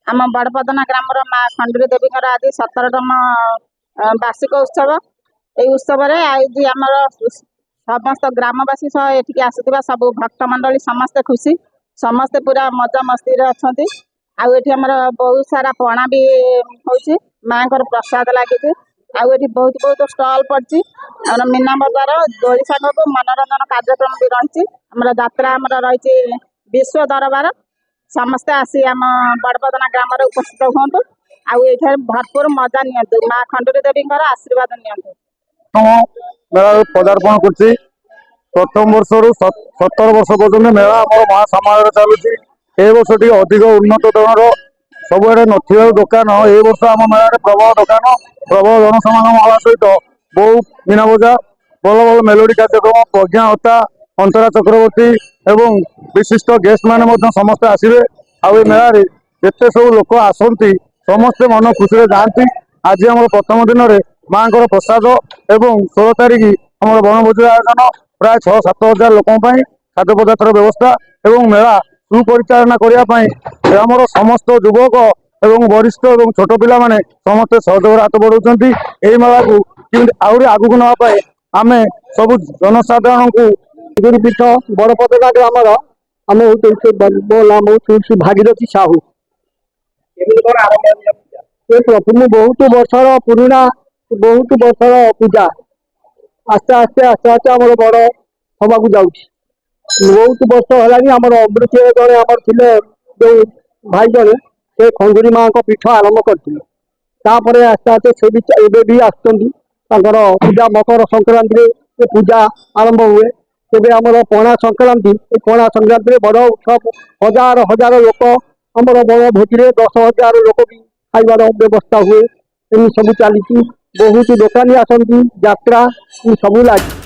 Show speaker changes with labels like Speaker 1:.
Speaker 1: आम बड़पदना ग्रामर माँ खंडुरी देवी आज 17तम वार्षिक उत्सव। ये उत्सव आज आम समस्त ग्रामवासी सह ये आसुवा सब भक्तमंडली समस्ते खुशी, समस्ते पूरा मजा मस्ती अच्छा। आम बहुत सारा पणा भी हो माँ प्रसाद लगी। आठ बहुत बहुत स्टल पड़ी मीना बजार दोली सांग को मनोरंजन कार्यक्रम भी रही। आम जात्रा रही विश्व दरबार समस्ते आसी आम बड़पदना ग्राम उपस्थित हूँ। आठ भरपूर मजा नि माँ खंडुरी देवी आशीर्वाद नि
Speaker 2: मेला पदार्पण कर प्रथम वर्ष रु 17 वर्ष पर्यटन मेला आम महासमारोह चलुची। वर्ष टी अधिक उन्नत धरण सब ना दुकान ए वर्ष आम मेला प्रबल दुकान प्रबल जनसमागम हवा सहित बहु मीना बजार भल भल मेलोडी कार्यक्रम प्रज्ञा हता अंतरा चक्रवर्ती एवं विशिष्ट गेस्ट मैंने समस्ते आसवे। आई मेल जिते सब लोक आसती समस्ते मन खुशी जाती। आज आम प्रथम दिन में माँ प्रसाद एवं 16 तारिख आम बनभोज आयोजन प्राय 6-7 हजार लोक खाद्य पदार्थ व्यवस्था एवं मेला सुपरिचालना करने ग्रामर समस्त युवक एवं वरिष्ठ एवं छोट पिला माने समस्त सहयोग हाथ बढ़ाऊँ। यही मेला को आहरी आगू नापे आम सब जनसाधारण को पीठ बड़पदना ग्रामर आम नाम भागीरथी साहू। बहुत वर्षर पुराणा बहुत वर्षर पूजा आस्ते आस्ते आस्ते आस्ते आम बड़ हवा जाऊँ। बहुत वर्ष है आम अमृत जड़े आम थे जो भाई जड़े से खंडुरी माँ पीठ आरंभ करते आस्ते आस्ते से भी आसर पूजा मकर संक्रांति पूजा आरंभ हुए। तेज आम पणा संक्रांति बड़ उत्सव हजार हजार लोक आम बड़ भोजी 10,000 लोक भी खाइबार व्यवस्था हुए। एम सब चली बहुत दुकानी आसती यात्रा सब लगे।